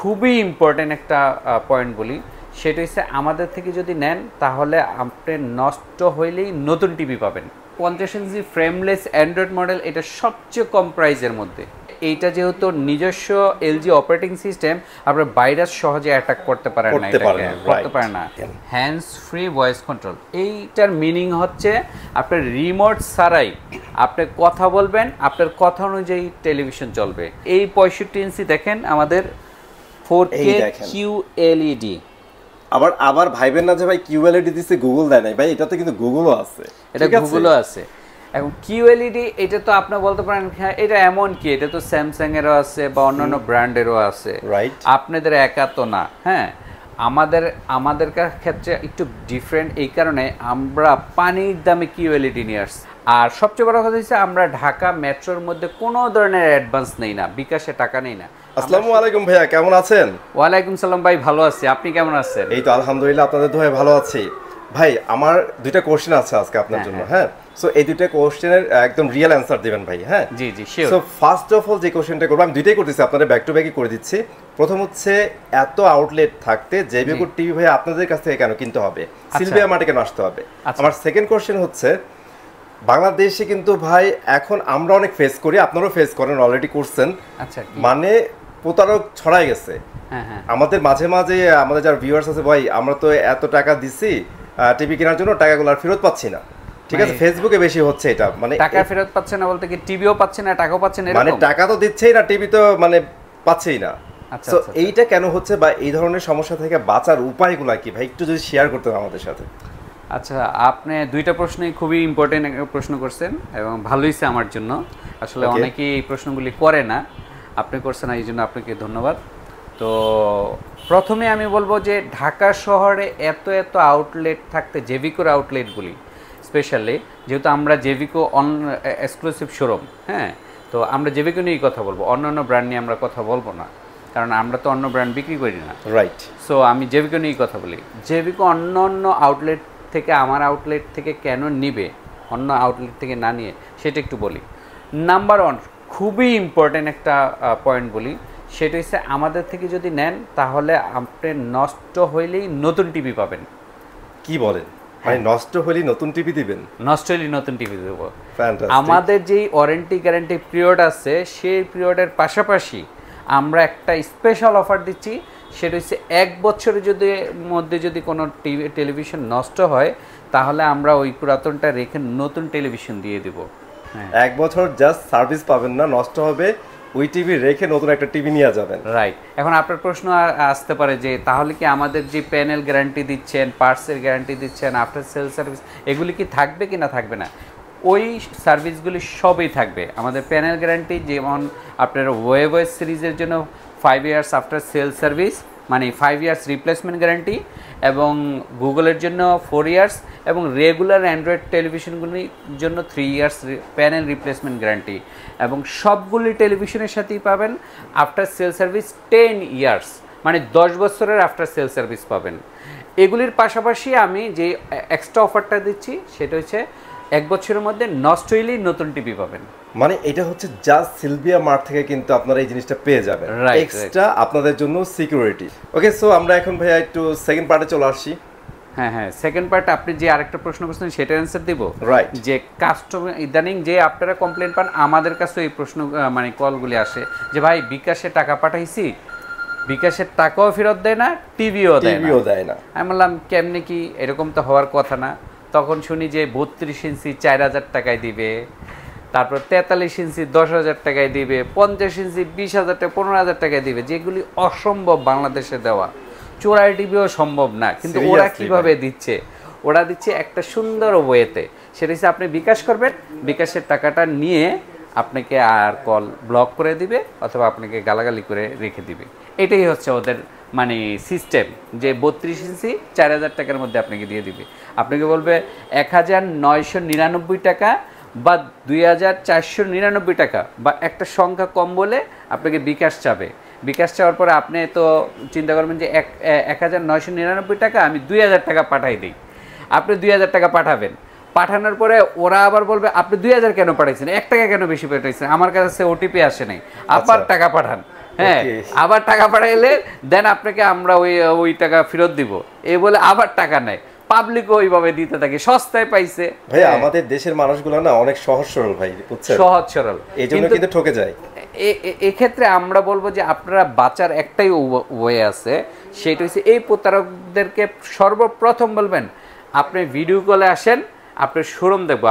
খুবই ইম্পর্টেন্ট একটা পয়েন্ট বলি, সেটা হচ্ছে আমাদের থেকে যদি নেন তাহলে আপনি নষ্ট হইলেই নতুন টিভি পাবেন। 50 ইঞ্চি ফ্রেমলেস অ্যান্ড্রয়েড মডেল, এটা সবচেয়ে কম প্রাইসের মধ্যে। এইটা যেহেতু নিজস্ব এলজি অপারেটিং সিস্টেম, আপনার ভাইরাস সহজে অ্যাটাক করতে পারে না, করতে পারে না। হ্যান্ডস ফ্রি ভয়েস কন্ট্রোল, এইটার মিনিং হচ্ছে আপনার রিমোট ছাড়াই আপনি কথা বলবেন, আপনার কথা অনুযায়ী টেলিভিশন চলবে। এই 65 ইঞ্চি দেখেন আমাদের 4K QLED। আবার ভাইবেন না যে ভাই QLED দিছে গুগল দেয় নাই, ভাই এটাতে কিন্তু গুগলও আছে, এটা গুগলও আছে। এখন QLED এটা তো আপনি বলতে পারেন হ্যাঁ এটা এমন কি, এটা তো স্যামসাং এরও আছে বা অন্যান্য ব্র্যান্ডেরও আছে, রাইট? আপনাদের একা তো না। হ্যাঁ, আমাদের ক্ষেত্রে একটু ডিফারেন্ট, এই কারণে আমরা পানির দামে QLED নিয়ে আসছি। আর সবচেয়ে বড় কথা হচ্ছে আমরা ঢাকা মেট্রোর মধ্যে কোনো ধরনের অ্যাডভান্স নেই না, বিকাশে টাকা নেই না। আসসালামু আলাইকুম ভাইয়া, কেমন আছেন? ওয়ালাইকুম সালাম ভাই, ভালো আছি, আপনি কেমন আছেন? এই তো আলহামদুলিল্লাহ, আপনাদের দোয়ায় ভালো আছি। ভাই আমার দুইটা কোশ্চেন আছে আজকে আপনার জন্য। হ্যাঁ, সো এই দুইটা কোশ্চেনের একদম রিয়েল অ্যানসার দিবেন ভাই। হ্যাঁ জি জি sure. So first of all যে কোশ্চেনটা করব, আমি দুইটাই করতেছি, আপনাদের ব্যাক টু ব্যাকই করে দিচ্ছি। প্রথম হচ্ছে এত আউটলেট থাকতে জেবিকো টিভি ভাই আপনাদের কাছ থেকে কেন কিনতে হবে, সিলভিয়া মার্টে কেন আসতে হবে? আমার সেকেন্ড কোশ্চেন হচ্ছে বাংলাদেশে কিন্তু ভাই এখন আমরা অনেক ফেস করি, আপনারাও ফেস করেন, অলরেডি করছেন, আচ্ছা মানে প্রতারক ছড়াই গেছে আমাদের মাঝে মাঝে। আমাদের যারা ভিউয়ার্স আছে, ভাই আমরা তো এত টাকা দিছি টিভি কেনার জন্য, টাকাগুলো আর ফেরত পাচ্ছি না। ঠিক আছে, ফেসবুকে বেশি হচ্ছে এটা, মানে টাকা ফেরত পাচ্ছে না বলতে কি টিভিও পাচ্ছে না, টাকাও পাচ্ছে না, মানে টাকা তো দিচ্ছেই না, টিভি তো মানে পাচ্ছেই না। তো এইটা কেন হচ্ছে বা এই ধরনের সমস্যা থেকে বাঁচার উপায়গুলো কি ভাই একটু যদি শেয়ার করতেন আমাদের সাথে। আচ্ছা, আপনি দুইটা প্রশ্নই খুবই ইম্পর্টেন্ট প্রশ্ন করছেন এবং ভালো হয়েছে আমার জন্য। আসলে অনেকেই এই প্রশ্নগুলি করে না, আপনি করছেন, এই জন্য আপনাকে ধন্যবাদ। তো প্রথমে আমি বলবো যে ঢাকা শহরে এত আউটলেট থাকতে জেভিকোর আউটলেটগুলি স্পেশালি, যেহেতু আমরা জেভিকো এক্সক্লুসিভ শোরুম, হ্যাঁ, তো আমরা জেভিকো নিয়েই কথা বলবো, অন্য ব্র্যান্ড নিয়ে আমরা কথা বলবো না, কারণ আমরা তো অন্য ব্র্যান্ড বিক্রি করি না, রাইট? সো আমি জেভিকো নিয়েই কথা বলি। জেভিকো অন্য আউটলেট থেকে আমার আউটলেট থেকে কেন নিবে, অন্য আউটলেট থেকে না নিয়ে, সেটা একটু বলি। নাম্বার 1 খুবই ইম্পর্টেন্ট একটা পয়েন্ট বলি, সেটা হচ্ছে আমাদের থেকে যদি নেন তাহলে আপনি নষ্ট হইলেই নতুন টিভি পাবেন। কি বলেন ভাই, নষ্ট হলেই নতুন টিভি দিবেন? নষ্ট হলেই নতুন টিভি দেব। আমাদের যেই ওয়ারেন্টি গ্যারান্টি পিরিয়ড আছে, সেই পিরিয়ডের পাশাপাশি আমরা একটা স্পেশাল অফার দিচ্ছি, সেটা হচ্ছে 1 বছরের মধ্যে যদি কোনো টেলিভিশন নষ্ট হয় তাহলে আমরা ওই পুরাতনটা রেখে নতুন টেলিভিশন দিয়ে দেব। 1 বছর জাস্ট সার্ভিস পাবেন না, নষ্ট হবে, ওই টিভি রেখে নতুন একটা টিভি নিয়ে যাবেন, রাইট? এখন আপনার প্রশ্ন আসতে পারে যে তাহলে কি আমাদের যে প্যানেল গ্যারান্টি দিচ্ছেন, পার্টসের গ্যারান্টি দিচ্ছেন, আফটার সেল সার্ভিস, এগুলি কি থাকবে কি না থাকবে না? ওই সার্ভিসগুলি সবই থাকবে। আমাদের প্যানেল গ্যারান্টি যেমন আপনার ওয়েবওয়েস সিরিজের জন্য 5 ইয়ার্স আফটার সেল সার্ভিস, মানে 5 ইয়ার্স রিপ্লেসমেন্ট গ্যারান্টি, এবং গুগলের জন্য 4 ইয়ার্স, এবং রেগুলার অ্যান্ড্রয়েড টেলিভিশনগুলির জন্য 3 ইয়ার্স প্যানেল রিপ্লেসমেন্ট গ্যারান্টি, এবং সবগুলি টেলিভিশনের সাথেই পাবেন আফটার সেল সার্ভিস 10 ইয়ার্স, মানে 10 বছরের আফটার সেল সার্ভিস পাবেন। এগুলির পাশাপাশি আমি যে এক্সট্রা অফারটা দিচ্ছি সেটা হচ্ছে 1 বছরের মধ্যে নষ্ট হইলেই নতুন টিভি পাবেন। মানে এটা হচ্ছে জাস্ট সিলভিয়া মার্ট থেকে কিন্তু আপনারা এই জিনিসটা পেয়ে যাবেন, এক্সট্রা আপনাদের জন্য সিকিউরিটি। ওকে, সো আমরা এখন ভাইয়া একটু সেকেন্ড পার্টে চলে আসছি। হ্যাঁ, সেকেন্ড পার্ট আপনি যে আরেকটা প্রশ্ন করছেন সেটার অ্যান্সার দিব, রাইট? যে কাস্টমার ইদানিং যে আপনারা কমপ্লেন পান, আমাদের কাছে এই প্রশ্ন মানে কলগুলি আসে যে ভাই বিকাশে টাকা পাঠাইছি, বিকাশের টাকাও ফেরত দেয় না, টিভিও দেয় না। আমি বললাম কেমনে কি, এরকম তো হওয়ার কথা না। তখন শুনি যে 32 ইঞ্চি 4000 টাকায় দিবে, তারপর 43 ইঞ্চি 10,000 টাকায় দিবে, 50 ইঞ্চি 20,000 টাকা 15,000 টাকায় দিবে, যেগুলি অসম্ভব বাংলাদেশে দেওয়া। চোরাই টিভিও সম্ভব না, কিন্তু ওরা কিভাবে দিচ্ছে, ওরা দিচ্ছে একটা সুন্দর ওয়েতে। সেটা হচ্ছে আপনি বিকাশ করবেন, বিকাশের টাকাটা নিয়ে আপনাকে আর কল ব্লক করে দিবে অথবা আপনাকে গালাগালি করে রেখে দিবে। এটাই হচ্ছে ওদের মানে সিস্টেম, যে 32 ইঞ্চি 4000 টাকার মধ্যে আপনাকে দিয়ে দিবে। আপনাকে বলবে 1999 টাকা বা 2499 টাকা, বা একটা সংখ্যা কম বলে আপনাকে বিকাশ চাবে। বিকাশ চাওয়ার পরে আপনি তো চিন্তা করবেন যে 1999 টাকা আমি 2000 টাকা পাঠাই দিই। আপনি 2000 টাকা পাঠাবেন, পাঠানোর পরে ওরা আবার বলবে আপনি 2000 কেন পাঠাইছেন, 1 টাকা কেন বেশি পাঠাইছেন, আমার কাছে ওটিপি আসে নাই, আবার টাকা পাঠান। হ্যাঁ আবার টাকা পাঠাইলে দেন আপনাকে আমরা ওই টাকা ফেরত দিব এই বলে আবার টাকা নেয় পাবলিক ওইভাবে দিতে থাকে সস্তায় পাইছে ভাই আমাদের দেশের মানুষগুলো না অনেক সহজ সরল ভাই বুঝছেন সহজ সরল এইজন্য কিন্তু ঠকে যায় এক্ষেত্রে আমরা বলবো যে আপনারা বাঁচার একটাই ওয়ে আছে সেটা হচ্ছে এই প্রতারকদেরকে সর্বপ্রথম বলবেন আপনি ভিডিও কলে আসেন আপনার শোরুম দেখবো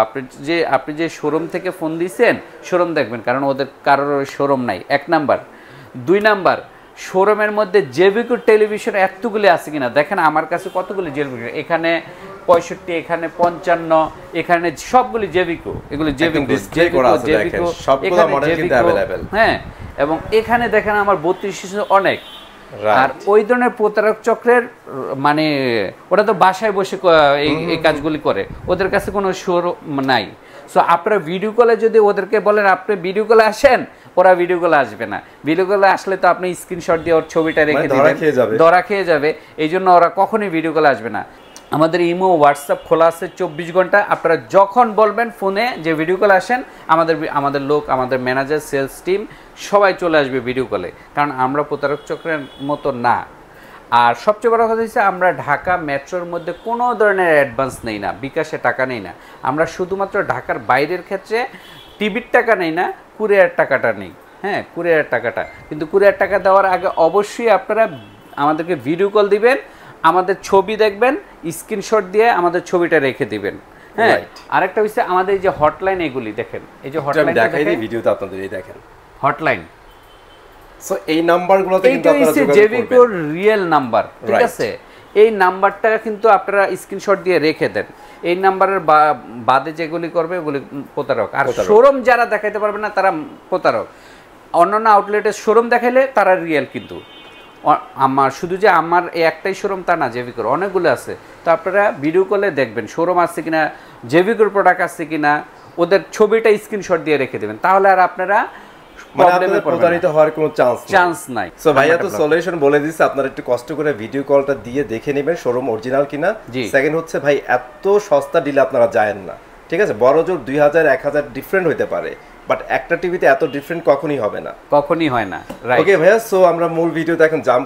আপনি যে শোরুম থেকে ফোন দিয়েছেন শোরুম দেখবেন কারণ ওদের কারোর শোরুম নাই 1 নাম্বার 2 নাম্বার শোরুমের মধ্যে জেভিকো টেলিভিশন এতগুলি আছে কিনা দেখেন আমার কাছে কতগুলি জেভিকো এখানে 65 এখানে 55 এখানে সবগুলি জেভিকো এগুলো জেভিকো সবগুলো মডেল কিন্তু अवेलेबल হ্যাঁ এবং এখানে দেখেন আমার 32 অনেক আর ওই ধরনের প্রতারক চক্রের মানে ওরা তো বাসায় বসে এই কাজগুলি করে ওদের কাছে কোনো শোরুম নাই সো আপনারা ভিডিও কলে যদি ওদেরকে বলেন আপনি ভিডিও কলে আসেন ওরা ভিডিও কলে আসবে না ভিডিও কলে আসলে তো আপনি স্ক্রিনশট দিয়ে ওর ছবিটা রেখে দিবেন ধরা খেয়ে যাবে এই জন্য ওরা কখনোই ভিডিও কলে আসবে না আমাদের ইমো হোয়াটসঅ্যাপ খোলা আছে 24 ঘন্টা আপনারা যখন বলবেন ফোনে যে ভিডিও কলে আসেন আমাদের লোক আমাদের ম্যানেজার সেলস টিম সবাই চলে আসবে ভিডিও কলে কারণ আমরা প্রতারক চক্রের মতো না আর সবচেয়ে বড় কথা হচ্ছে আমরা ঢাকা মেট্রোর মধ্যে কোনো ধরনের অ্যাডভান্স নেই না বিকাশে টাকা নেই না আমরা শুধুমাত্র ঢাকার বাইরের ক্ষেত্রে টিভির টাকা নেই না কুরিয়ার টাকাটা নেই হ্যাঁ কুরিয়ার টাকাটা কিন্তু কুরিয়ার টাকা দেওয়ার আগে অবশ্যই আপনারা আমাদেরকে ভিডিও কল দিবেন আমাদের ছবি দেখবেন স্ক্রিনশট দিয়ে আমাদের ছবিটা রেখে দিবেন হ্যাঁ আরেকটা হচ্ছে আমাদের এই যে হটলাইন এগুলি দেখেন এই যে হটলাইন দেখাই দিই ভিডিওতে আপনাদের এই দেখেন হটলাইন সো এই নাম্বারগুলোতে কিন্তু আপনারা যোগাযোগ করবেন জেভিকোর রিয়েল নাম্বার ঠিক আছে এই নাম্বারটা কিন্তু আপনারা স্ক্রিনশট দিয়ে রেখে দেন এই নাম্বারের বাদে যেগুলি করবে ওগুলি প্রতারক আর শোরুম যারা দেখাইতে পারবে না তারা প্রতারক অন্যান্য আউটলেটের শোরুম দেখাইলে তারা রিয়েল কিন্তু আমার শুধু যে আমার এই একটাই শোরুম তা না জেভিকোর অনেকগুলো আছে তো আপনারা ভিডিও কলে দেখবেন শোরুম আছে কিনা জেভিকোর প্রোডাক্ট আছে কিনা ওদের ছবিটা স্ক্রিনশট দিয়ে রেখে দেবেন তাহলে আর আপনারা প্রতারিত হওয়ার কোনো চান্স নাই সো ভাইয়া তো সলিউশন বলে দিয়েছে আপনারা একটু কষ্ট করে ভিডিও কলটা দিয়ে দেখে নেবেন শোরুম অরিজিনাল কিনা সেকেন্ড হচ্ছে ভাই এত সস্তা ডিলে আপনারা যায়েন না ঠিক আছে বড় জোর 2000 1000 ডিফারেন্ট হতে পারে বাট একটা টিভিতে এত ডিফারেন্ট কখনোই হবে না কখনোই হয় না রাইট ওকে ভাইয়া সো আমরা মূল ভিডিওতে এখন জাম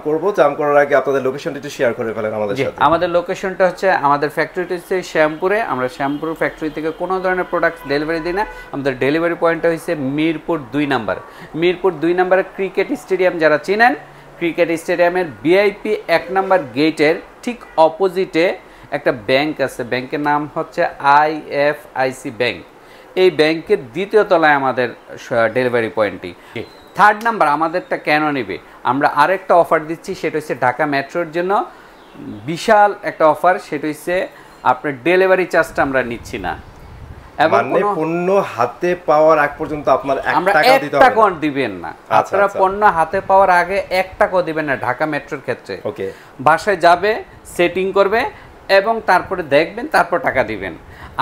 করার আগে আপনাদের লোকেশনটা একটু শেয়ার করে ফেলেন আমাদের সাথে আমাদের লোকেশনটা হচ্ছে আমাদের ফ্যাক্টরিটা হচ্ছে শ্যামপুরে আমরা শ্যামপুর ফ্যাক্টরি থেকে কোনো ধরনের প্রোডাক্ট ডেলিভারি দিই না আমাদের ডেলিভারি পয়েন্টটা হচ্ছে মিরপুর 2 নাম্বার মিরপুর 2 নাম্বারে ক্রিকেট স্টেডিয়াম যারা চেনেন ক্রিকেট স্টেডিয়ামের ভিআইপি 1 নাম্বার গেটের ঠিক অপোজিটে একটা ব্যাংক আছে ব্যাংকের নাম হচ্ছে আইএফআইসি ব্যাংক এই ব্যাংকের দ্বিতীয় তলায় আমাদের ডেলিভারি পয়েন্টটি 3rd নাম্বার আমাদেরটা কেন নেবে আমরা আরেকটা অফার দিচ্ছি সেটা হচ্ছে ঢাকা মেট্রোর জন্য বিশাল একটা অফার সেটা হচ্ছে আপনার ডেলিভারি চার্জটা আমরা নিচ্ছি না এবং পণ্য হাতে পাওয়ার আগ পর্যন্ত আপনার 1 টাকা দিতে হবে না 1 টাকা দিবেন না আপনারা পণ্য হাতে পাওয়ার আগে 1 টাকাও দিবেন না ঢাকা মেট্রোর ক্ষেত্রে ওকে বাসায় যাবে সেটিং করবে এবং তারপরে দেখবেন তারপর টাকা দিবেন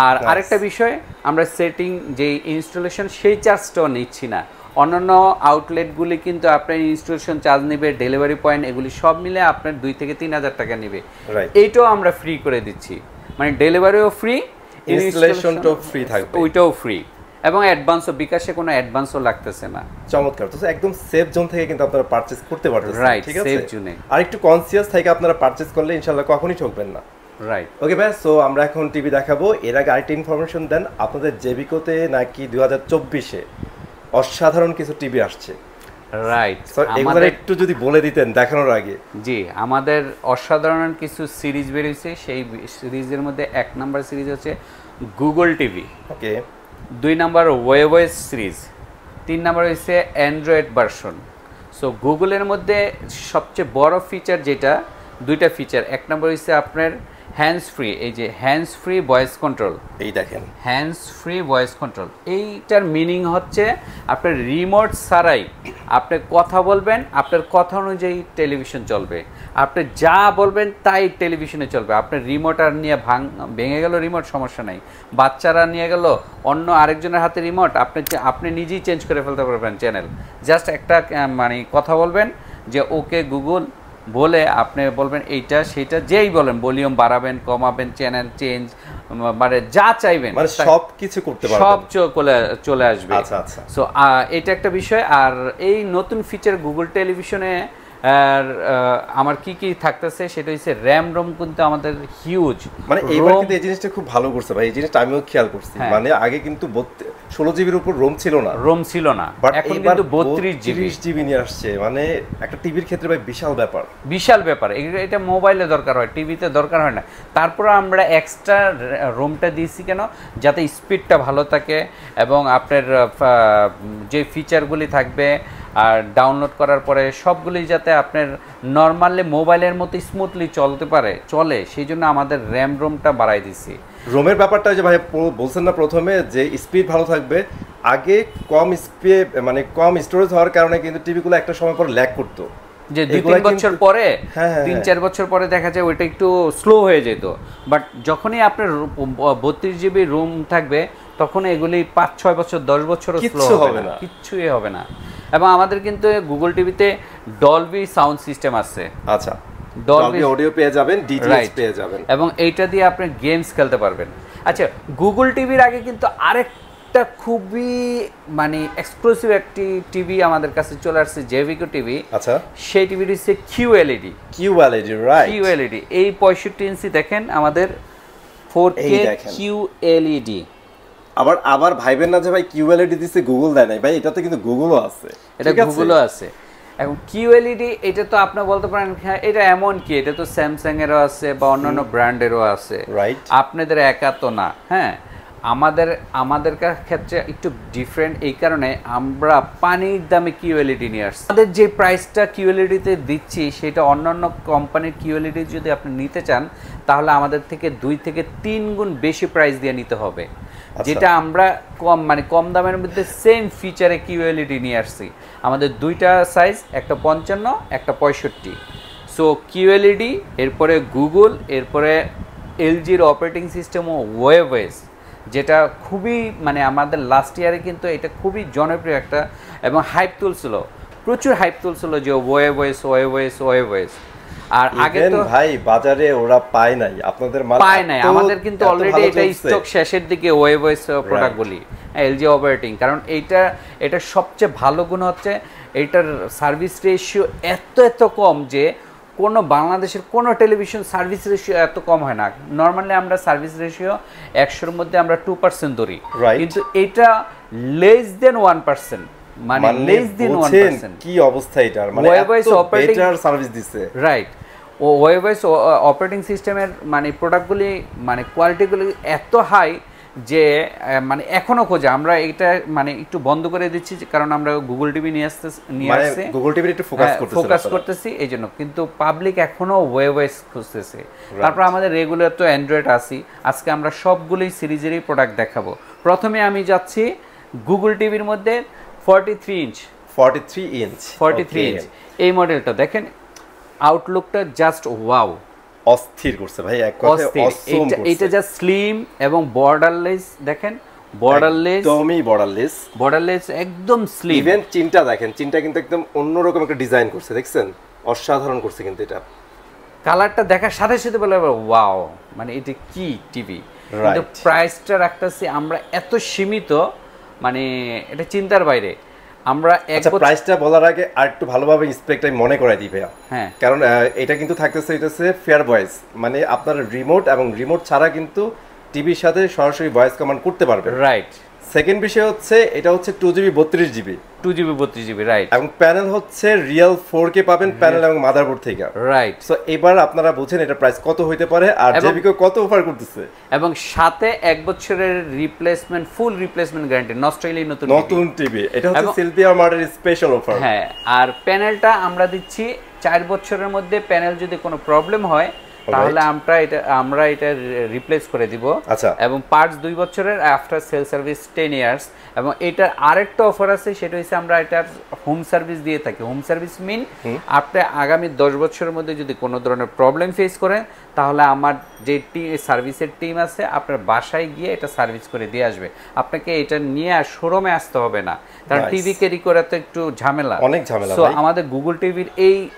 আর আরেকটা বিষয় আমরা সেটিং যে ইনস্টলেশন সেই চার্জটাও নিচ্ছি না অন্যান্য আউটলেটগুলি কিন্তু আপনার ইনস্টলেশন চার্জ নেবে ডেলিভারি পয়েন্ট এগুলি সব মিলে আপনার 2 থেকে 3000 টাকা নেবে এইটাও আমরা ফ্রি করে দিচ্ছি মানে ডেলিভারিও ফ্রি ইনস্টলেশনটাও ফ্রি থাকবে ওইটাও ফ্রি এবং অ্যাডভান্সও বিকাশে কোনো অ্যাডভান্সও লাগতেছে না চমৎকার তো একদম সেফ জোন থেকে কিন্তু আপনারা পারচেজ করতে পারতেছেন ঠিক আছে সেফ জোনে আর একটু কনসিয়াস থেকে আপনারা পারচেজ করলে ইনশাআল্লাহ কখনোই ঠকবেন না রাইট ওকে ভাই সো আমরা এখন টিভি দেখাবো এর আগে আরেকটা ইনফরমেশন দেন আপনাদের জেভিকোতে নাকি 2024 এ অসাধারণ কিছু টিভি আসছে রাইট আমাদের একটু যদি বলে দিতেন দেখানোর আগে জি আমাদের অসাধারণ কিছু সিরিজ বের হইছে সেই সিরিজের মধ্যে 1 নাম্বার সিরিজ হচ্ছে Google TV okay 2 number webOS series 3 number হচ্ছে অ্যান্ড্রয়েড ভার্সন সো গুগলের মধ্যে সবচেয়ে বড় ফিচার যেটা দুইটা ফিচার 1 নাম্বার হচ্ছে আপনার হ্যান্ডস ফ্রি এই যে হ্যান্ডস ফ্রি ভয়েস কন্ট্রোল এই দেখেন হ্যান্ডস ফ্রি ভয়েস কন্ট্রোল এইটার মিনিং হচ্ছে আপনার রিমোট ছাড়াই আপনি কথা বলবেন আপনার কথা অনুযায়ী টেলিভিশন চলবে আপনি যা বলবেন তাই টেলিভিশনে চলবে আপনার রিমোট আর নিয়ে ভেঙে গেল রিমোট সমস্যা নাই বাচ্চারা নিয়ে গেল অন্য আরেকজনের হাতে রিমোট আপনি নিজেই চেঞ্জ করে ফেলতে পারবেন চ্যানেল জাস্ট একটা মানে কথা বলবেন যে ওকে গুগল বলে আপনি বলবেন এইটা সেটা যেই বলেন, ভলিউম বাড়াবেন কমাবেন, চ্যানেল চেঞ্জ, মানে যা চাইবেন মানে সবকিছু করতে পারবেন, সব চলে আসবে। আচ্ছা আচ্ছা। সো এটা একটা বিষয়। আর এই নতুন ফিচার গুগল টেলিভিশনে আর আমার কি কি থাকতেছে সেটা হচ্ছে র্যাম রোম কিন্তু আমাদের হিউজ, মানে এইবার কিন্তু এই জিনিসটা খুব ভালো করছে ভাই, এই জিনিসটা আমিও খেয়াল করছি। মানে আগে কিন্তু 16 জিবির উপর রোম ছিল না, এখন কিন্তু 32 জিবি নিয়ে আসছে, মানে একটা টিভির ক্ষেত্রে ভাই বিশাল ব্যাপার। এটা মোবাইলে দরকার হয়, টিভিতে দরকার হয় না। তারপরে আমরা এক্সট্রা রোমটা দিয়েছি কেন, যাতে স্পিডটা ভালো থাকে এবং আপনার যে ফিচারগুলি থাকবে আর ডাউনলোড করার পরে সবগুলি যাতে আপনার নর্মালি মোবাইলের মতো স্মুথলি চলে, সেই জন্য আমাদের র্যাম রোমটা বাড়াই দিছি। রোমের ব্যাপারটা যে ভাই বলছেন না প্রথমে যে স্পিড ভালো থাকবে, আগে কম স্পিড মানে কম স্টোরেজ হওয়ার কারণে কিন্তু টিভিগুলো একটা সময় পর ল্যাগ করতো, যে 2-3 বছর পরে 3-4 বছর পরে দেখা যায় ওইটা একটু স্লো হয়ে যেত। বাট যখনই আপনার 32 জিবি রুম থাকবে তখন এগুলি 5-6 বছর 10 বছরও স্লো হবে না, কিচ্ছুই হবে না। এবং আমাদের কিন্তু গুগল টিভিতে ডলবি সাউন্ড সিস্টেম আছে। আচ্ছা, ডলবি অডিও পেয়ে যাবেন, ডিটিএইচ পেয়ে যাবেন, এবং এইটা দিয়ে আপনি গেমস খেলতে পারবেন। আচ্ছা, গুগল টিভির আগে কিন্তু আরেকটা খুবই মানে এক্সক্লুসিভ একটি টিভি আমাদের কাছে চলে আসছে, জেভিকো টিভি। আচ্ছা, সেই টিভিটি হচ্ছে কিউএলইডি, রাইট, কিউএলইডি। এই 65 ইঞ্চি দেখেন আমাদের 4K কিউএলইডি। আবার ভাইবেন না যে ভাই কিউএলইডি দিছে গুগল দেয় নাই, ভাই এটাতে কিন্তু গুগলও আছে, এটা গুগলও আছে। এখন কিউএলইডি এটা তো আপনি বলতে পারেন হ্যাঁ এটা এমন কি, এটা তো স্যামসাং এরও আছে বা অন্যান্য ব্র্যান্ডেরও আছে, রাইট, আপনাদের একা তো না। হ্যাঁ, আমাদের ক্ষেত্রে একটু ডিফারেন্ট, এই কারণে আমরা পানির দামে কিউএলইডি নিয়ে আসছি। আমাদের যে প্রাইসটা কিউএলইডিতে দিচ্ছি সেটা অন্যান্য কোম্পানির কিউএলইডি যদি আপনি নিতে চান তাহলে আমাদের থেকে 2 থেকে 3 গুণ বেশি প্রাইস দিয়ে নিতে হবে। যেটা আমরা কম দামের মধ্যে সেম ফিচারে কিউএলইডি নিয়ে আসছি। আমাদের দুইটা সাইজ, একটা 55 একটা 65। সো কিউএলইডি, এরপরে গুগল, এরপরে এলজির অপারেটিং সিস্টেম ও ওয়েবওয়েস, যেটা খুবই মানে আমাদের লাস্ট ইয়ারে কিন্তু এটা খুবই জনপ্রিয় একটা এবং হাইপ তুলছিল, প্রচুর হাইপ তুলছিল যে ওয়েবওয়েস। আর আগে তো ভাই বাজারে ওরা পায় নাই, আপনাদের মাল পায় নাই, আমাদের কিন্তু অলরেডি এটা স্টক শেষের দিকে ওয়েবওয়েস প্রোডাক্টগুলি, এলজি অপারেটিং। কারণ এটা সবচেয়ে ভালো গুণ হচ্ছে এইটার সার্ভিস রেশিও এত কম যে কোনো বাংলাদেশের কোনো টেলিভিশন সার্ভিস রেশিও এত কম হয় না। নর্মালি আমরা সার্ভিস রেশিও 100-র মধ্যে আমরা 2% ধরি, কিন্তু এটা লেস দেন 1%, মানে লেস দেন 1%। কি অবস্থা এটার, মানে এত বেটার সার্ভিস দিছে, রাইট। ও ওয়েবওয়েস অপারেটিং সিস্টেমের মানে প্রোডাক্টগুলি মানে কোয়ালিটিগুলি এত হাই যে মানে এখনো খোঁজে। আমরা এটা মানে একটু বন্ধ করে দিচ্ছি কারণ আমরা গুগল টিভি নিয়ে আসছি, গুগল টিভি একটু ফোকাস করতেছি এই জন্য, কিন্তু পাবলিক এখনো ওয়েবওয়েস খুঁজতেছে। তারপর আমাদের রেগুলার তো অ্যান্ড্রয়েড আসি। আজকে আমরা সবগুলোই সিরিজেরই প্রোডাক্ট দেখাবো। প্রথমে আমি যাচ্ছি গুগল টিভির মধ্যে 43 ইঞ্চ এই মডেলটা দেখেন, আউটলুকটা জাস্ট ওয়াও, অস্থির করছে ভাই, এক কথায় অসম করছে। এটা জাস্ট স্লিম এবং বর্ডারলেস, দেখেন বর্ডারলেস একদম স্লিম। ইভেন চিনটা দেখেন, চিনটা কিন্তু একদম অন্যরকম একটা ডিজাইন করছে, দেখছেন অসাধারণ করছে। কিন্তু এটা কালারটা দেখার সাথে সাথে বলে ওয়াও, মানে এটা কি টিভি। কিন্তু প্রাইসটা রাখতেছি আমরা এত সীমিত, মানে এটা চিন্তার বাইরে। আমরা প্রাইসটা বলার আগে আর একটু ভালোভাবে স্পেকটা মনে করাই দিই ভাইয়া। হ্যাঁ, কারণ এটা কিন্তু থাকতেছে ফেয়ার ভয়েস, মানে আপনার রিমোট এবং রিমোট ছাড়া কিন্তু টিভির সাথে সরাসরি ভয়েস কমান্ড করতে পারবেন, রাইট। সেকেন্ড বিষয় হচ্ছে এটা হচ্ছে 2GB 32GB, রাইট। এবং প্যানেল হচ্ছে রিয়েল 4K পাবেন প্যানেল এবং মাদারবোর্ড থেকে, রাইট। সো এবার আপনারা বুঝেন এটা প্রাইস কত হইতে পারে আর জেভিকো কত অফার করতেছে। এবং সাথে 1 বছরের রিপ্লেসমেন্ট, ফুল রিপ্লেসমেন্ট গ্যারান্টি, নষ্ট হইলেই নতুন টিভি। এটা হচ্ছে সিলভিয়া মার্টের স্পেশাল অফার। হ্যাঁ, আর প্যানেলটা আমরা দিচ্ছি 4 বছরের মধ্যে। প্যানেল যদি কোনো প্রবলেম হয় তাহলে আমরা এটা রিপ্লেস করে দিব। আচ্ছা, এবং পার্টস 2 বছরের, আফটার সেল সার্ভিস 10 ইয়ার্স। এবং এটার আরেকটা অফার আছে, সেটা হচ্ছে আমরা এটার হোম সার্ভিস দিয়ে থাকি। হোম সার্ভিস মিন আপনি আগামী 10 বছরের মধ্যে যদি কোনো ধরনের প্রবলেম ফেস করেন, তাহলে আমার যে সার্ভিসের টিম আছে আপনার বাসায় গিয়ে এটা সার্ভিস করে দিয়ে আসবে। আপনাকে এটা নিয়ে আর শোরুমে আসতে হবে না, কারণ টিভি ক্যারি করা তো একটু ঝামেলা, অনেক ঝামেলা। সো আমাদের গুগল টিভির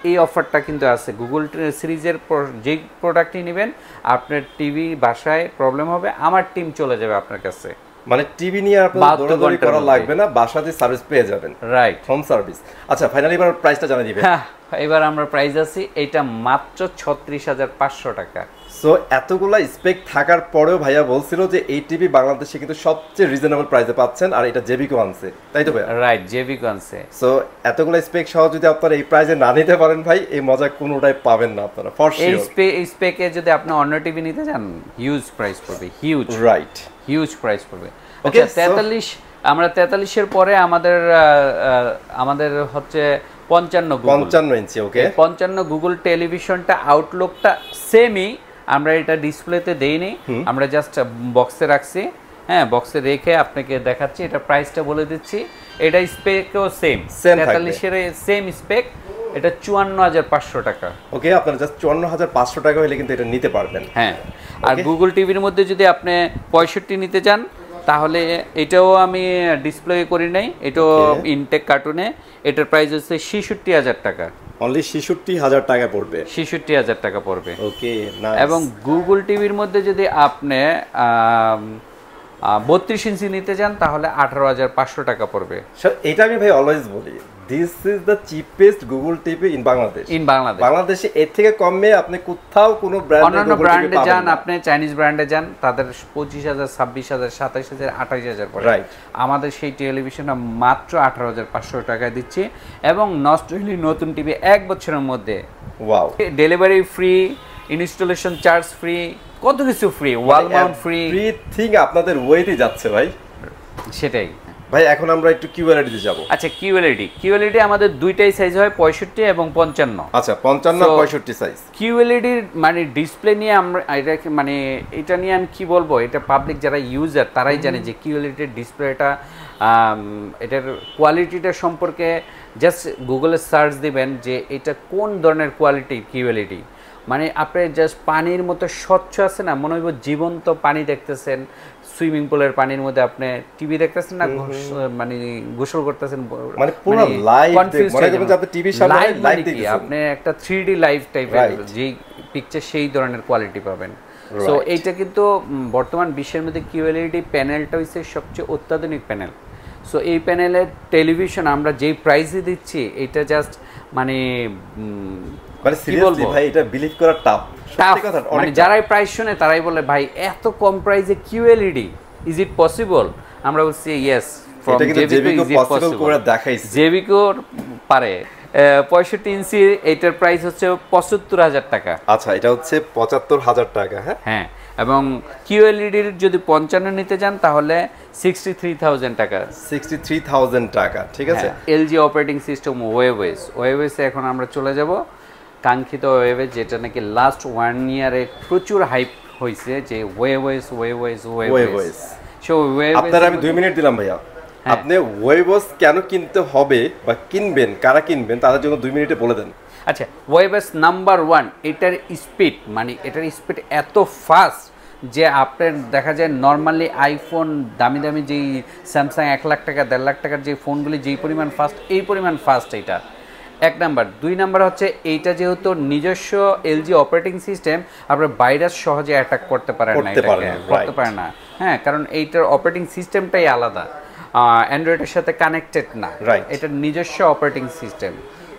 এই অফারটা কিন্তু আছে। গুগল সিরিজের যে প্রোডাক্টই নেবেন, আপনার টিভি বাসায় প্রবলেম হবে, আমার টিম চলে যাবে আপনার কাছে। মানে টিভি নিয়ে আপনাদের দৌড়াদৌড়ি করা লাগবে না, বাসাতে সার্ভিস পেয়ে যাবেন। Right, home service. আচ্ছা, ফাইনালি এবার প্রাইসটা জানিয়ে দিবেন। হ্যাঁ, এবার আমরা প্রাইস আছি এটা মাত্র 36,500 টাকা। সো এতগুলা স্পেক থাকার পরেও ভাইয়া বলছিল যে এই টিভি বাংলাদেশে কিন্তু সবচেয়ে রিজনেবল প্রাইসে পাচ্ছেন, আর এটা জেবিকো আনছে, তাই তো ভাইয়া? রাইট, জেবিকো আনছে। সো এতগুলা স্পেক সহ যদি আপনারা এই প্রাইসে না নিতে পারেন ভাই, এই মজা কোনোটাই পাবেন না আপনারা ফর শিওর। এই স্পেকে যদি আপনি অন্য টিভি নিতে চান, হিউজ প্রাইস পড়বে, হিউজ। রাইট, হিউজ প্রাইস পড়বে। ওকে, 43 আমরা 43 এর পরে আমাদের হচ্ছে 55 ইঞ্চি। ওকে, 55 গুগল টেলিভিশনটা আউটলুকটা সেমই, আমরা এটা ডিসপ্লেতে দেইনি, আমরা জাস্ট বক্সে রাখছি। হ্যাঁ, বক্সে রেখে আপনাকে দেখাচ্ছি, এটা প্রাইসটা বলে দিচ্ছি। এটা স্পেকও সেম, 43 এর সেম স্পেক, এটা 54,500 টাকা। ওকে, আপনারা জাস্ট 54,500 টাকা হলে কিন্তু এটা নিতে পারবেন। হ্যাঁ, আর গুগল টিভির মধ্যে যদি আপনি 65 নিতে চান, তাহলে এটাও আমি ডিসপ্লে করি নাই, এটাও ইনটেক কার্টুনে। এটার প্রাইস হচ্ছে 66,000 টাকা। অনলি 66,000 টাকা পড়বে। 66,000 টাকা পড়বে। ওকে, নাইস। এবং গুগল টিভির মধ্যে যদি আপনি 32 ইঞ্চি নিতে চান, তাহলে 18,500 টাকা পড়বে। এটা আমি ভাই অলওয়েজ বলি, this is the cheapest Google TV in Bangladesh. বাংলাদেশে এর থেকে কমে আপনি কোথাও কোনো অন্যান্য ব্র্যান্ডে যান, আপনি চাইনিজ ব্র্যান্ডে যান, তাদের 25,000, 26,000, 27,000, 28,000 পড়ে। রাইট, আমাদের সেই টেলিভিশনটা মাত্র 18,500 টাকায় দিচ্ছি, এবং নতুন টিভি 1 বছরের মধ্যে। Wow, delivery free, installation charge free, কত কিছু free, wall mount free, everything আপনাদের ওয়েতে যাচ্ছে ভাই। সেটাই ভাই। এখন আমরা একটু কিউএলইডি তে যাব। আচ্ছা, কিউএলইডি আমাদের দুইটাই সাইজ হয়, 65 এবং 55। আচ্ছা, 55 65 সাইজ। কিউএলইডি মানে ডিসপ্লে নিয়ে আমরা এটা নিয়ে আমি কি বলবো, এটা পাবলিক যারা ইউজার তারাই জানে যে কিউএলইডির ডিসপ্লেটা, এটার কোয়ালিটিটা সম্পর্কে জাস্ট গুগলে সার্চ দিবেন যে এটা কোন ধরনের কোয়ালিটি কিউএলইডি। মানে আপনি জাস্ট পানির মতো স্বচ্ছ আছে না, মনে হইব জীবন্ত পানি দেখতেছেন, সুইমিং পুলের পানির মধ্যে আপনি টিভি দেখতেছেন না, মানে গোসল করতেছেন, মানে পুরো লাইভ, মনে করবেন যে আপনি টিভির সামনে লাইভ দেখতেছেন, আপনি একটা 3D লাইভ টাইপের যে পিকচার, সেই ধরনের কোয়ালিটি পাবেন। সো এইটা কিন্তু বর্তমান বিশ্বের মধ্যে কিউএলইডি প্যানেলটা হচ্ছে সবচেয়ে অত্যাধুনিক প্যানেল। সো এই প্যানেলের টেলিভিশন আমরা যেই প্রাইসে দিচ্ছি, এটা জাস্ট মানে সিরিয়াসলি ভাই, এটা বিলিভ করা টাফ। সত্যি কথা, মানে যারাই প্রাইস শুনে তারাই বলে ভাই এত কম প্রাইসে কিউএলইডি, ইজ ইট পসিবল? আমরা বলছি ইয়েস, এটা কিন্তু জেবিকো পসিবল করে দেখাইছে। জেবিকো পারে। 65 ইঞ্চি, এটার প্রাইস হচ্ছে 75,000 টাকা। আচ্ছা, এটা হচ্ছে 75,000 টাকা। হ্যাঁ, এবং কিউএলইডির যদি 55 নিতে চান, তাহলে 63,000 টাকা। 63,000 টাকা, ঠিক আছে। এলজি অপারেটিং সিস্টেম ওয়েবএস এখন আমরা চলে যাব কাঙ্ক্ষিত ওয়েবএস, যেটা নাকি লাস্ট 1 ইয়ারে প্রচুর হাইপ হয়েছে, যে ওয়েবএস। সো আপনারা আমি 2 মিনিট দিলাম ভাইয়া, আপনি ওয়েবএস কেন কিনতে হবে বা কিনবেন, কারা কিনবেন, তাদের জন্য 2 মিনিটে বলে দেন। আচ্ছা, ওয়েবএস নাম্বার 1, এটার স্পিড, মানে এটার স্পিড এত ফাস্ট যে আপনার দেখা যায় নর্মালি আইফোন দামি যেই স্যামসাং 1 লাখ টাকা 1.5 লাখ টাকার যে ফোনগুলি যেই পরিমাণ ফাস্ট, এই পরিমাণ ফাস্ট এটা 1 নাম্বার। 2 নাম্বার হচ্ছে এইটা যেহেতু নিজস্ব এলজি অপারেটিং সিস্টেম, আপনার ভাইরাস সহজে অ্যাটাক করতে পারে না। হ্যাঁ, কারণ এইটার অপারেটিং সিস্টেমটাই আলাদা, অ্যান্ড্রয়েডের সাথে কানেক্টেড না, এটার নিজস্ব অপারেটিং সিস্টেম।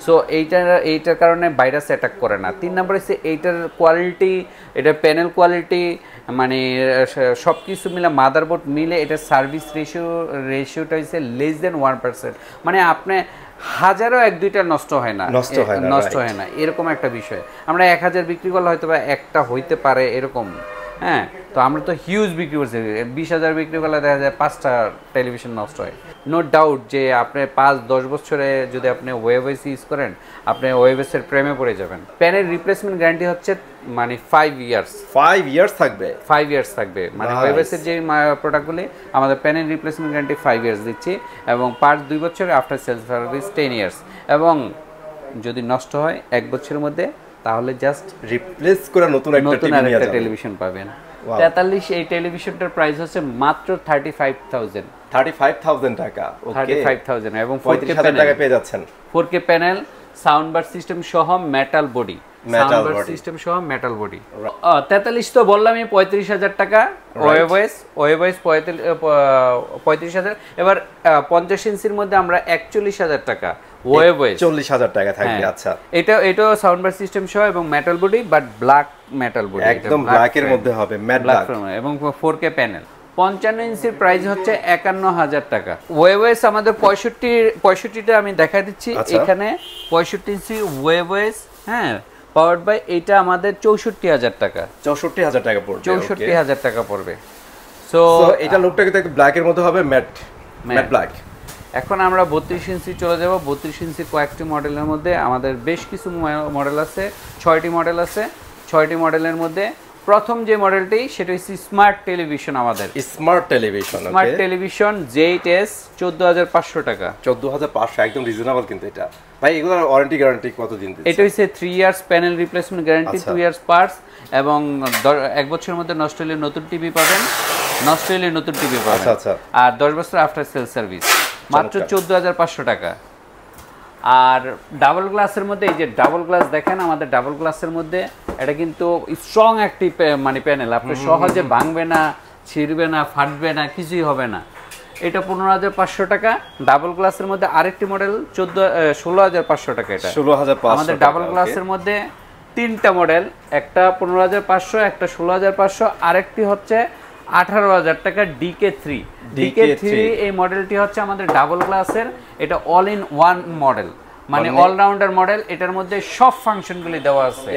সো এইটার কারণে ভাইরাস অ্যাটাক করে না। 3 নাম্বার হচ্ছে এইটার কোয়ালিটি, এটার প্যানেল কোয়ালিটি, মানে সব কিছু মিলে, মাদারবোর্ড মিলে এটার সার্ভিস রেশিওটা হচ্ছে লেস দেন 1%। মানে আপনি হাজারও 1-2টা নষ্ট হয় না, এরকম একটা বিষয়। আমরা 1000 বিক্রি করলে হয়তো বা একটা হইতে পারে এরকম, হ্যাঁ, তো আমরা তো হিউজ বিক্রি করছি, 20,000 বিক্রি করলে দেখা যায় 5টা টেলিভিশন নষ্ট হয়। নো ডাউট যে আপনি 5-10 বছরে যদি আপনি ওয়েবএস ইউজ করেন, আপনি ওয়েবএসের প্রেমে পড়ে যাবেন। প্যানের রিপ্লেসমেন্ট গ্যারান্টি হচ্ছে মানে 5 ইয়ার্স। 5 ইয়ার্স থাকবে? 5 ইয়ার্স থাকবে, মানে ওয়েবএসের যে প্রোডাক্টগুলি আমাদের প্যানের রিপ্লেসমেন্ট গ্যারান্টি 5 ইয়ার্স দিচ্ছি, এবং পার্টস 2 বছর, আফটার সেলস সার্ভিস 10 ইয়ার্স, এবং যদি নষ্ট হয় 1 বছরের মধ্যে তাহলে জাস্ট রিপ্লেস করে নতুন একটা টেলিভিশন পাবেন। 43 এই টেলিভিশনটার প্রাইস হচ্ছে মাত্র 35,000 টাকা। ওকে, 35,000 এবং 40,000 টাকা পেয়ে যাচ্ছেন। 4K panel, sound bar system সহ, metal body, sound bar system সহ মেটাল বডি। 43 তো বললামই, 35,000 টাকা ওয়েবএস 35,000। এবার 50 ইঞ্চির মধ্যে আমরা 41,000 টাকা ওয়েবএস, 40,000 টাকা থাকবে। আচ্ছা, এটাও সাউন্ড বার সিস্টেম সহ এবং metal body, but black metal body, একদম ব্ল্যাক এর মধ্যে হবে, ম্যাট ব্ল্যাক, এবং 4K প্যানেল। 55 ইঞ্চির প্রাইস হচ্ছে 51,000 টাকা। ওয়েবএস আমাদের 65টা আমি দেখা দিচ্ছি এখানে। 65 ইঞ্চি ওয়েবএস, হ্যাঁ, পাওয়ার্ড বাই, এটা আমাদের 64,000 টাকা। 64,000 টাকা পড়বে। 64,000 টাকা পড়বে। সো এটা লুকটা কিন্তু একটু ব্ল্যাক এর মধ্যে হবে, ম্যাট ব্ল্যাক। এখন আমরা 32 ইঞ্চি চলে যাব। 32 ইঞ্চি কয়েকটি মডেলের মধ্যে আমাদের বেশ কিছু মডেল আছে, 6টি মডেল আছে। 6টি মডেলের মধ্যে প্রথম যে মডেলটি সেটা হচ্ছে স্মার্ট টেলিভিশন। আমাদের স্মার্ট টেলিভিশন Z/S 14,500 টাকা। 14,500 একদম রিজনেবল কিন্তু এটা। ভাই এগুলোর ওয়ারেন্টি গ্যারান্টি কতদিন দিচ্ছে? এটা হচ্ছে 3 years panel replacement guarantee, 2 years parts, এবং 1 বছরের মধ্যে নষ্ট হলে নতুন টিভি পাবেন। আচ্ছা, আর 10 বছর আফটার সেল সার্ভিস, মাত্র 14,500 টাকা। আর ডাবল গ্লাসের মধ্যে, এই যে ডাবল গ্লাস দেখেন, আমাদের ডাবল গ্লাসের মধ্যে এটা কিন্তু স্ট্রং একটি মানে প্যানেল, আপনি সহজে ভাঙবে না, ছিঁড়বে না, ফাটবে না, কিছুই হবে না। এটা 15,500 টাকা। ডাবল গ্লাসের মধ্যে আরেকটি মডেল 16,500 টাকা। এটা 16,500। আমাদের ডাবল গ্লাসের মধ্যে 3টা মডেল, একটা 15,500, একটা 16,500, আরেকটি হচ্ছে 18,000 টাকা DK3। এই মডেলটি হচ্ছে আমাদের ডাবল গ্লাসের, এটা অল ইন ওয়ান মডেল, মানে অলরাউন্ডার মডেল। এটার মধ্যে সব ফাংশনগুলি দেওয়া আছে,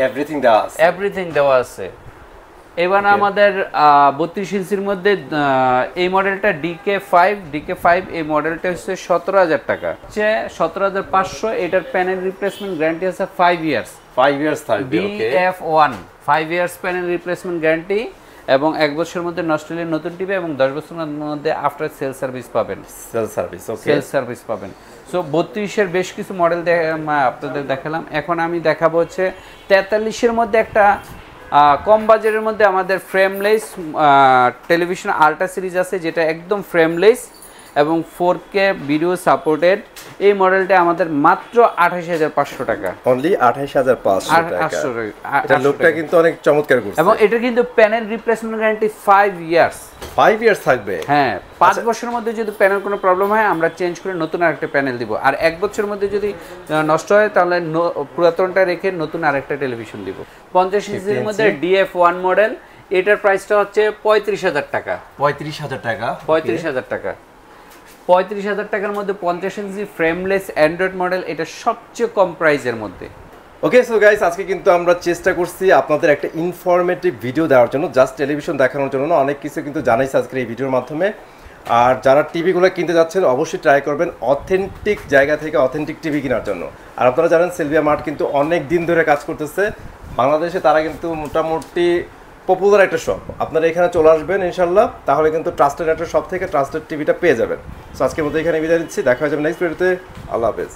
এভরিথিং দেওয়া আছে। এবার আমাদের 32 ইঞ্চির মধ্যে এই মডেলটা DK5। এই মডেলটা হচ্ছে 17,000 টাকা, হচ্ছে 17,500। এটার প্যানেল রিপ্লেসমেন্ট গ্যারান্টি আছে 5 ইয়ার্স। 5 ইয়ার্স থাকবে। DF1 5 years panel replacement guarantee, এবং 1 বছরের মধ্যে নষ্ট হলে নতুন টিভি, এবং 10 বছরের মধ্যে আফটার সেল সার্ভিস পাবেন। সেল সার্ভিস পাবেন। সো 32-এর বেশ কিছু মডেল আপনাদের দেখালাম। এখন আমি দেখাবো হচ্ছে 43-এর মধ্যে একটা কম বাজেটের মধ্যে আমাদের ফ্রেমলেস টেলিভিশন আল্ট্রা সিরিজ আছে, যেটা একদম ফ্রেমলেস এবং 4K ভিডিও সাপোর্টেড। এই মডেলটা আমাদের মাত্র 28,500 টাকা। অনলি 28,500 টাকা। এটা লুকটা কিন্তু অনেক চমৎকার করছে, এবং এটা কিন্তু panel replacement guarantee 5 years. 5 years থাকবে। হ্যাঁ, 5 বছরের মধ্যে যদি প্যানেল কোনো প্রবলেম হয়, আমরা চেঞ্জ করে নতুন আরেকটা প্যানেল দিব। আর 1 বছরের মধ্যে যদি নষ্ট হয়, তাহলে পুরাতনটা রেখে নতুন আরেকটা টেলিভিশন দিব। 50 ইঞ্চির মধ্যে DF1 মডেল, এটার প্রাইসটা হচ্ছে 35,000 টাকা। 35,000 টাকা। 35,000 টাকা। 35,000 টাকার মধ্যে 50 ইঞ্চি ফ্রেমলেস অ্যান্ড্রয়েড মডেল, এটা সবচেয়ে কম প্রাইসের মধ্যে। ওকে, সো গাইস, আজকে কিন্তু আমরা চেষ্টা করছি আপনাদের একটা ইনফরমেটিভ ভিডিও দেওয়ার জন্য, জাস্ট টেলিভিশন দেখানোর জন্য না, অনেক কিছু কিন্তু জানাইছে আজকের এই ভিডিওর মাধ্যমে। আর যারা টিভিগুলো কিনতে যাচ্ছেন, অবশ্যই ট্রাই করবেন অথেন্টিক জায়গা থেকে অথেন্টিক টিভি কেনার জন্য। আর আপনারা জানেন সেলভিয়া মার্ট কিন্তু অনেক দিন ধরে কাজ করতেছে বাংলাদেশে, তারা কিন্তু মোটামুটি পপুলার একটা শপ। আপনারা এখানে চলে আসবেন ইনশাল্লাহ, তাহলে কিন্তু ট্রাস্টেড একটা শপ থেকে ট্রাস্টেড টিভিটা পেয়ে যাবেন। সো আজকের মতো এখানে বিদায় দিচ্ছি, দেখা হয়ে যাবে নেক্সট ভিডিওতে। আল্লাহ হাফেজ।